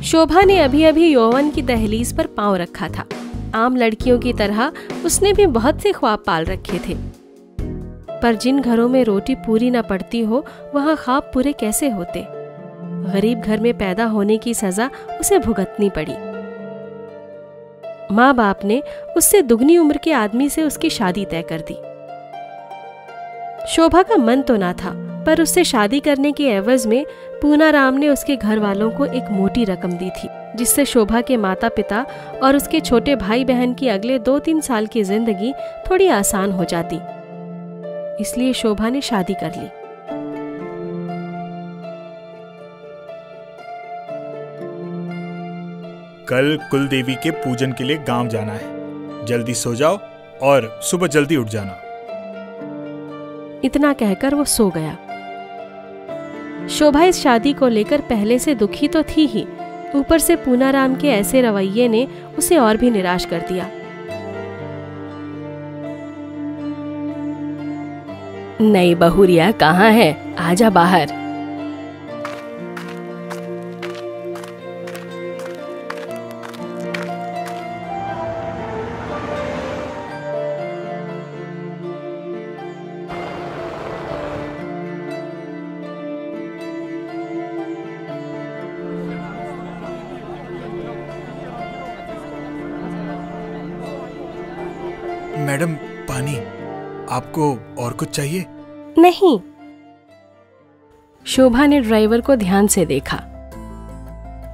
शोभा ने अभी अभी यौवन की दहलीज पर पांव रखा था। आम लड़कियों की तरह उसने भी बहुत से ख्वाब पाल रखे थे, पर जिन घरों में रोटी पूरी न पड़ती हो वहाँ ख्वाब पूरे कैसे होते। गरीब घर में पैदा होने की सजा उसे भुगतनी पड़ी। माँ बाप ने उससे दुगनी उम्र के आदमी से उसकी शादी तय कर दी। शोभा का मन तो ना था, पर उससे शादी करने के एवज में पूनाराम ने उसके घर वालों को एक मोटी रकम दी थी, जिससे शोभा के माता पिता और उसके छोटे भाई बहन की अगले 2-3 साल की जिंदगी थोड़ी आसान हो जाती। इसलिए शोभा ने शादी कर ली। कल कुल देवी के पूजन के लिए गांव जाना है। जल्दी सो जाओ और सुबह जल्दी उठ जाना। इतना कहकर वो सो गया। शोभा इस शादी को लेकर पहले से दुखी तो थी ही, ऊपर से पूनाराम के ऐसे रवैये ने उसे और भी निराश कर दिया। नई बहुरिया कहाँ है? आजा बाहर। मैडम, पानी। आपको और कुछ चाहिए? नहीं। शोभा ने ड्राइवर को ध्यान से देखा।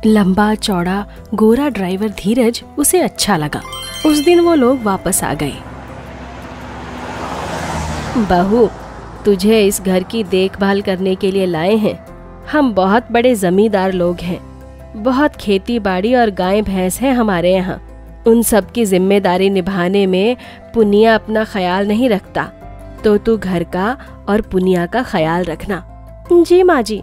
लंबा चौड़ा गोरा ड्राइवर धीरज उसे अच्छा लगा। उस दिन वो लोग वापस आ गए। बहू, तुझे इस घर की देखभाल करने के लिए लाए हैं। हम बहुत बड़े जमींदार लोग हैं। बहुत खेती बाड़ी और गाय भैंस हैं हमारे यहाँ। उन सब की जिम्मेदारी निभाने में पुनिया अपना ख्याल नहीं रखता, तो तू घर का और पुनिया का ख्याल रखना। जी माँ जी।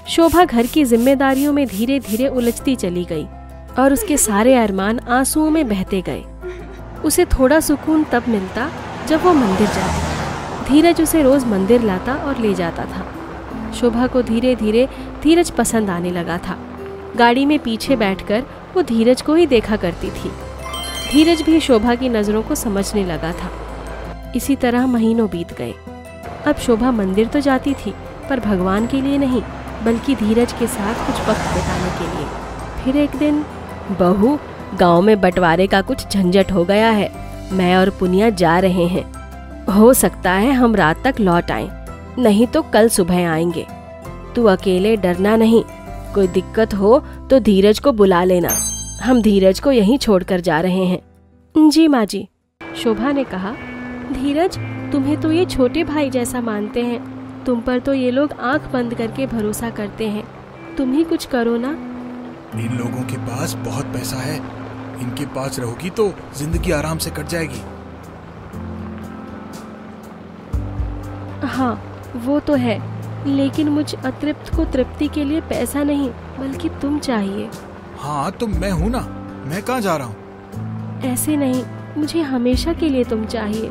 शोभा घर की जिम्मेदारियों में धीरे धीरे उलझती चली गई और उसके सारे अरमान आंसुओं में बहते गए। उसे थोड़ा सुकून तब मिलता जब वो मंदिर जाती। धीरज उसे रोज मंदिर लाता और ले जाता था। शोभा को धीरे धीरे धीरज पसंद आने लगा था। गाड़ी में पीछे बैठकर वो धीरज को ही देखा करती थी। धीरज भी शोभा की नजरों को समझने लगा था। इसी तरह महीनों बीत गए। अब शोभा मंदिर तो जाती थी, पर भगवान के लिए नहीं, बल्कि धीरज के साथ कुछ वक्त बिताने के लिए। फिर एक दिन, बहू, गांव में बंटवारे का कुछ झंझट हो गया है। मैं और पुनिया जा रहे हैं। हो सकता है हम रात तक लौट आएं, नहीं तो कल सुबह आएंगे। तू अकेले डरना नहीं। कोई दिक्कत हो तो धीरज को बुला लेना। हम धीरज को यहीं छोड़कर जा रहे हैं। जी माँ जी। शोभा ने कहा, धीरज, तुम्हें तो ये छोटे भाई जैसा मानते हैं। तुम पर तो ये लोग आंख बंद करके भरोसा करते हैं। तुम ही कुछ करो ना। इन लोगों के पास बहुत पैसा है। इनके पास रहोगी तो जिंदगी आराम से कट जाएगी। हाँ, वो तो है, लेकिन मुझ अतृप्त को तृप्ति के लिए पैसा नहीं, बल्कि तुम चाहिए। हाँ, तो मैं हूँ ना। मैं कहाँ जा रहा हूँ? ऐसे नहीं, मुझे हमेशा के लिए तुम चाहिए।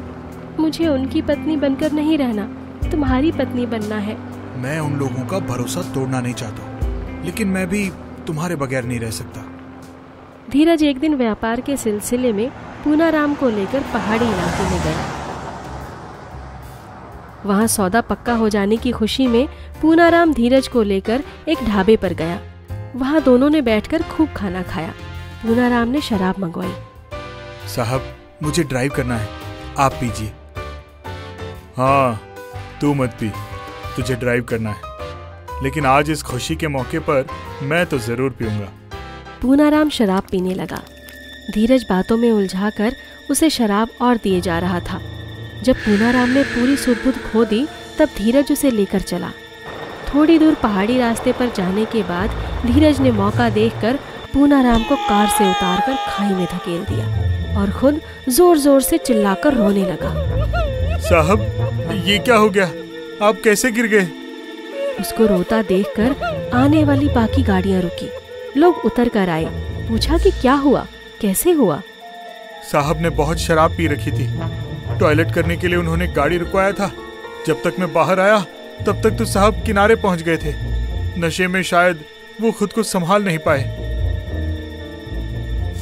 मुझे उनकी पत्नी बनकर नहीं रहना, तुम्हारी पत्नी बनना है। मैं उन लोगों का भरोसा तोड़ना नहीं चाहता, लेकिन मैं भी तुम्हारे बगैर नहीं रह सकता। धीरज एक दिन व्यापार के सिलसिले में पूनाराम को लेकर पहाड़ी इलाके में गया। वहाँ सौदा पक्का हो जाने की खुशी में पूनाराम धीरज को लेकर एक ढाबे पर गया। वहाँ दोनों ने बैठकर खूब खाना खाया। पूनाराम ने शराब मंगवाई। साहब, मुझे ड्राइव करना है, आप पीजिए। हाँ, तू मत पी, तुझे ड्राइव करना है। लेकिन आज इस खुशी के मौके पर मैं तो जरूर पीऊंगा। पूनाराम शराब पीने लगा। धीरज बातों में उलझाकर उसे शराब और दिए जा रहा था। जब पूनाराम ने पूरी सुध-बुध खो दी, तब धीरज उसे लेकर चला। थोड़ी दूर पहाड़ी रास्ते पर जाने के बाद धीरज ने मौका देखकर पूनाराम को कार से उतारकर खाई में धकेल दिया और खुद जोर जोर से चिल्लाकर रोने लगा। साहब, ये क्या हो गया? आप कैसे गिर गए? उसको रोता देखकर आने वाली बाकी गाड़ियां रुकी। लोग उतर कर आए। पूछा कि क्या हुआ, कैसे हुआ? साहब ने बहुत शराब पी रखी थी। टॉयलेट करने के लिए उन्होंने गाड़ी रुकवाया था, जब तक मैं बाहर आया तब तक तो साहब किनारे पहुंच गए थे। नशे में शायद वो खुद को संभाल नहीं पाए।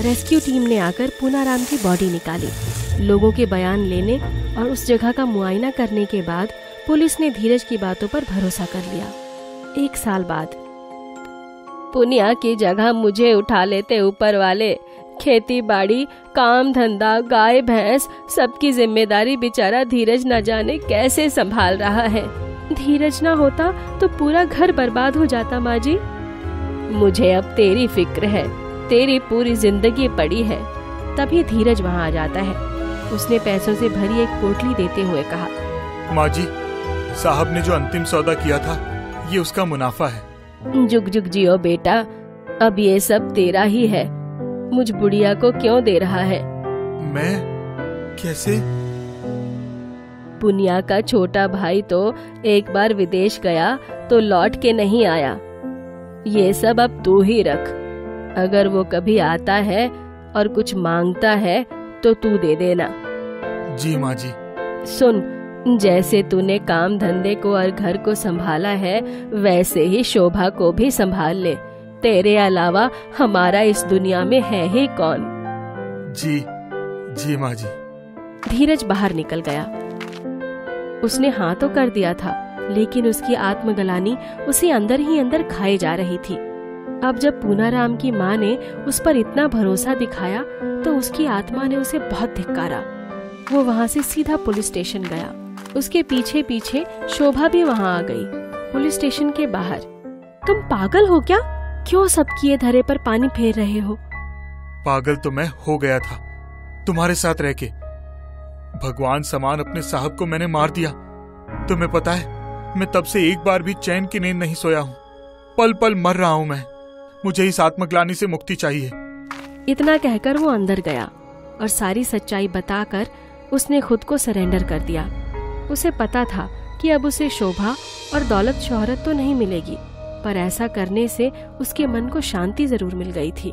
रेस्क्यू टीम ने आकर पूनाराम की बॉडी निकाली। लोगों के बयान लेने और उस जगह का मुआयना करने के बाद पुलिस ने धीरज की बातों पर भरोसा कर लिया। 1 साल बाद पुनिया की जगह मुझे उठा लेते ऊपर वाले। खेती बाड़ी, काम धंधा, गाय भैंस, सबकी जिम्मेदारी बेचारा धीरज न जाने कैसे संभाल रहा है। धीरज ना होता तो पूरा घर बर्बाद हो जाता माँ जी। मुझे अब तेरी फिक्र है, तेरी पूरी जिंदगी पड़ी है। तभी धीरज वहाँ आ जाता है। उसने पैसों से भरी एक पोटली देते हुए कहा, माँ जी, साहब ने जो अंतिम सौदा किया था ये उसका मुनाफा है। जुग जुग जियो बेटा, अब ये सब तेरा ही है। मुझ बुढ़िया को क्यों दे रहा है? मैं कैसे? पुनिया का छोटा भाई तो एक बार विदेश गया तो लौट के नहीं आया। ये सब अब तू ही रख। अगर वो कभी आता है और कुछ मांगता है तो तू दे देना। जी माँ जी। सुन, जैसे तूने काम धंधे को और घर को संभाला है वैसे ही शोभा को भी संभाल ले। तेरे अलावा हमारा इस दुनिया में है ही कौन? जी जी माँ जी। धीरज बाहर निकल गया। उसने हाँ तो कर दिया था, लेकिन उसकी आत्मग्लानि उसे अंदर ही अंदर खाए जा रही थी। अब जब पूनाराम की माँ ने उस पर इतना भरोसा दिखाया तो उसकी आत्मा ने उसे बहुत धिक्कारा। वो वहाँ से सीधा पुलिस स्टेशन गया। उसके पीछे पीछे शोभा भी वहाँ आ गई। पुलिस स्टेशन के बाहर, तुम पागल हो क्या? क्यों सबकी ये धरे पर पानी फेर रहे हो? पागल तो मैं हो गया था तुम्हारे साथ रह के। भगवान समान अपने साहब को मैंने मार दिया। तुम्हें पता है, मैं तब से एक बार भी चैन की नींद नहीं सोया हूँ। पल पल मर रहा हूँ मैं। मुझे इस आत्मग्लानि से मुक्ति चाहिए। इतना कहकर वो अंदर गया और सारी सच्चाई बताकर उसने खुद को सरेंडर कर दिया। उसे पता था कि अब उसे शोभा और दौलत शोहरत तो नहीं मिलेगी, पर ऐसा करने से उसके मन को शांति जरूर मिल गई थी।